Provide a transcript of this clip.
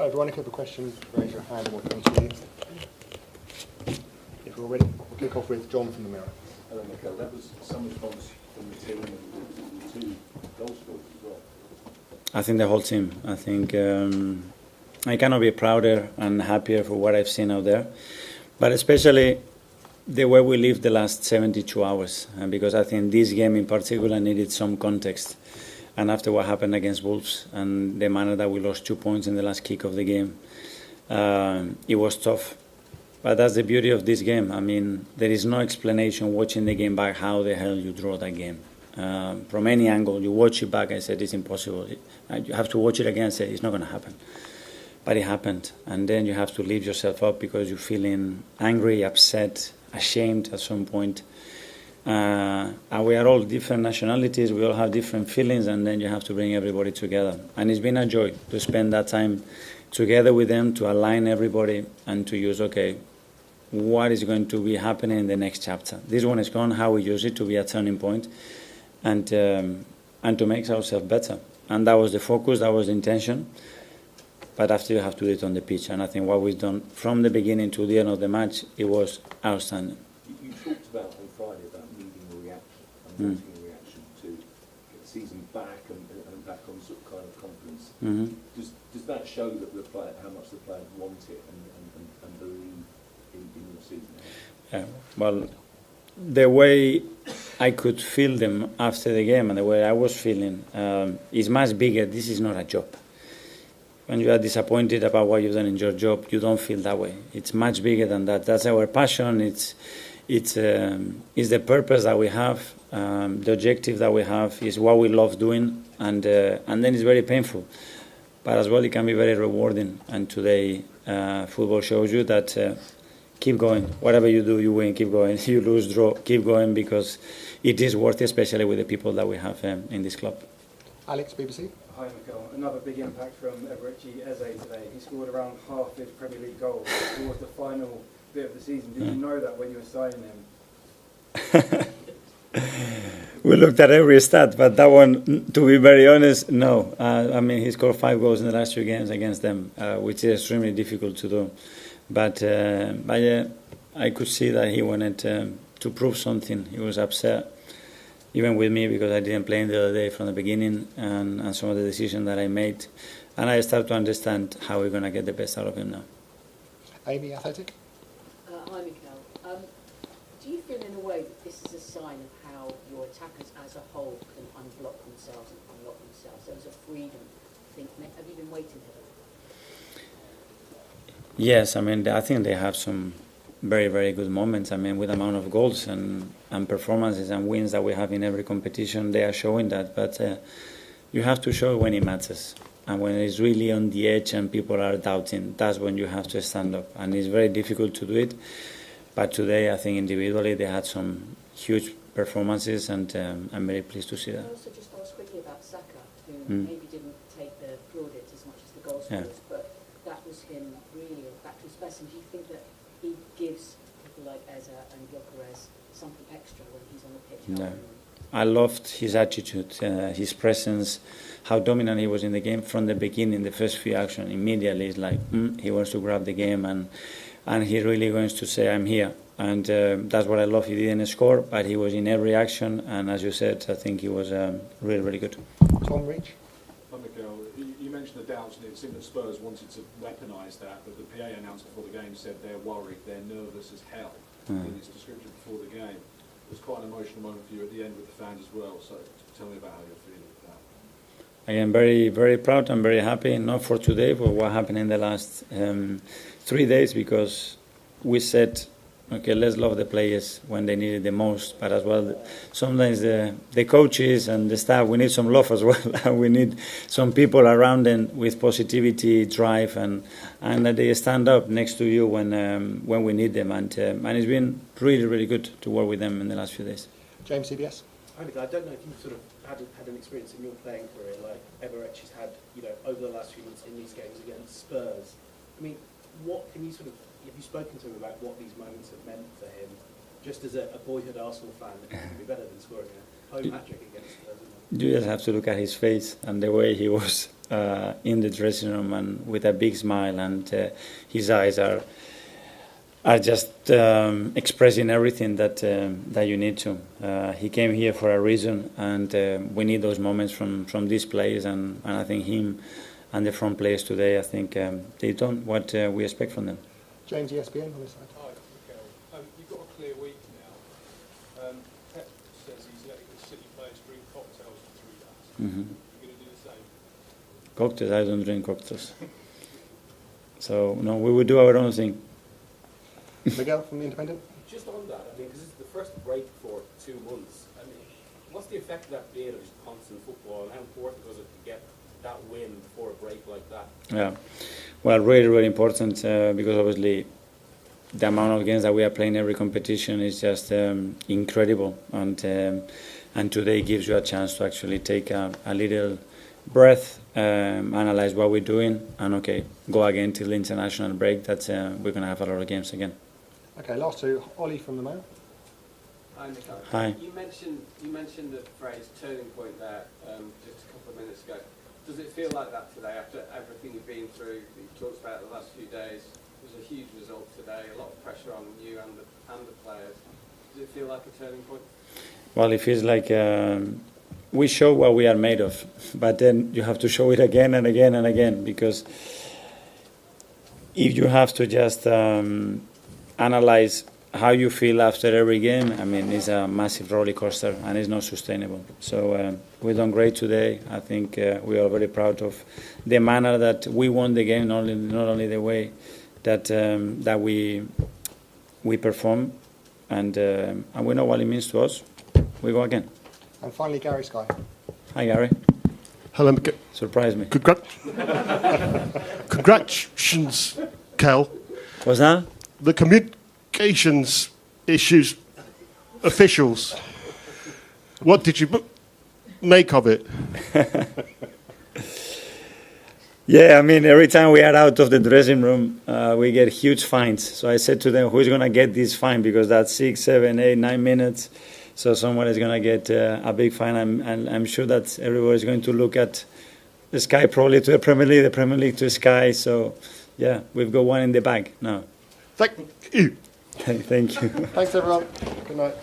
Everyone, if you have a question, raise your hand and we'll come to you. If we're ready, we'll kick off with John from the Mirror. Hello, Mikel. That was some response from the team and the two goal scorers as well. I think the whole team. I think I cannot be prouder and happier for what I've seen out there, but especially the way we lived the last 72 hours, because I think this game in particular needed some context. And after what happened against Wolves and the manner that we lost 2 points in the last kick of the game, it was tough. But that's the beauty of this game. I mean, there is no explanation watching the game back how the hell you draw that game. From any angle, you watch it back, I said, it's impossible. You have to watch it again and say, it's not going to happen. But it happened. And then you have to lift yourself up because you're feeling angry, upset, ashamed at some point. And we are all different nationalities, we all have different feelings, and then you have to bring everybody together. And it's been a joy to spend that time together with them, to align everybody and to use, okay, what is going to be happening in the next chapter. This one is gone, how we use it to be a turning point and to make ourselves better. And that was the focus, that was the intention. But after you have to do it on the pitch. And I think what we've done from the beginning to the end of the match, it was outstanding. You talked about on Friday about needing a reaction and wanting a reaction to get the season back and back on sort of kind of confidence. Mm-hmm. Does that show that the player, how much the players want it and believe in your season? Yeah, well, the way I could feel them after the game and the way I was feeling is much bigger. This is not a job. When you are disappointed about what you've done in your job, you don't feel that way. It's much bigger than that. That's our passion. It's the purpose that we have. The objective that we have is what we love doing, and then it's very painful. But as well, it can be very rewarding. And today, football shows you that keep going. Whatever you do, you win. Keep going. You lose, draw. Keep going because it is worth it, especially with the people that we have in this club. Alex, BBC. Hi, Mikel. Another big impact from Eberechi Eze today. He scored around half his Premier League goals towards the final bit of the season. Did you know that when you were signing him? We looked at every stat, but that one, to be very honest, no. I mean, he scored 5 goals in the last 2 games against them, which is extremely difficult to do. But I could see that he wanted to prove something. He was upset, even with me, because I didn't play him the other day from the beginning and some of the decisions that I made. And I started to understand how we're going to get the best out of him now. Amy, Athletic. Hi, Mikel. Do you feel in a way that this is a sign of how your attackers as a whole can unblock themselves and unlock themselves? There was a freedom. Have you been waiting for that? Yes, I mean, I think they have some very, very good moments. I mean, with the amount of goals and performances and wins that we have in every competition, they are showing that. But you have to show when it matters. And when it's really on the edge and people are doubting, that's when you have to stand up. And it's very difficult to do it. But today, I think individually they had some huge performances, and I'm very pleased to see that. I also just ask quickly about Saka, who maybe didn't take the plaudits as much as the goal scorers, but that was him really back to his best. And do you think that he gives people like Eze and Gyökeres something extra when he's on the pitch? No. I loved his attitude, his presence, how dominant he was in the game from the beginning. The first few actions immediately is like he wants to grab the game and he really wants to say I'm here. And that's what I love. He didn't score, but he was in every action. And as you said, I think he was really, really good. Tom Reach. Hi, Mikel. You mentioned the doubts, and it seemed that Spurs wanted to weaponise that, but the PA announced before the game said they're worried, they're nervous as hell in its description before the game. It was quite an emotional moment for you at the end with the fans as well, so tell me about how you're feeling with that. I am very, very proud and very happy, not for today, but what happened in the last 3 days, because we said, okay, let's love the players when they need it the most, but as well, sometimes the coaches and the staff, we need some love as well. We need some people around them with positivity, drive, and that they stand up next to you when we need them. And it's been really, really good to work with them in the last few days. James, CBS. I don't know if you've sort of had an experience in your playing career like Eberechi's had, over the last few months in these games against Spurs. I mean, what can you have you spoken to him about what these moments have meant for him, just as a boyhood Arsenal fan, that it would be better than scoring a home hat-trick against Spurs? You just have to look at his face and the way he was in the dressing room and with a big smile, and his eyes are just expressing everything that you need to. He came here for a reason, and we need those moments from these players, and I think him and the front players today, I think they've done what we expect from them. James, ESPN on this side. Hi, Mikel. You've got a clear week now. Pep says he's letting the City players drink cocktails for 3 days. Mm-hmm. You're going to do the same? Cocktails, I don't drink cocktails. So, no, we will do our own thing. Miguel from the Independent. Just on that, I mean, because it's the first break for 2 months. I mean, what's the effect of that being of just constant football, and how important was it to get that win before a break like that? Yeah, well, really, really important because obviously the amount of games that we are playing every competition is just incredible, and today gives you a chance to actually take a little breath, analyze what we're doing, and go again till the international break. That's we're gonna have a lot of games again. Okay, last two. Ollie from the Mail. Hi, Mikel. Hi. You mentioned the phrase turning point there just a couple of minutes ago. Does it feel like that today after everything you've been through, that you've talked about the last few days? It was a huge result today, a lot of pressure on you and the players. Does it feel like a turning point? Well, it feels like we show what we are made of, but then you have to show it again and again and again, because if you have to just analyze how you feel after every game, I mean, it's a massive roller coaster and it's not sustainable. So we've done great today. I think we are very proud of the manner that we won the game, not only the way that we perform, and we know what it means to us. We go again. And finally, Gary Sky. Hi, Gary. Hello, Mikel. Surprise me. Congratulations, Kel. What's that? The communications issues officials. What did you make of it? Yeah, I mean, every time we are out of the dressing room, we get huge fines. So I said to them, who's going to get this fine? Because that's 6, 7, 8, 9 minutes. So someone is going to get a big fine. And I'm sure that everyone is going to look at the Sky probably to the Premier League to Sky. So, yeah, we've got one in the bag now. Thank you. Thank you. Thanks, everyone. Good night.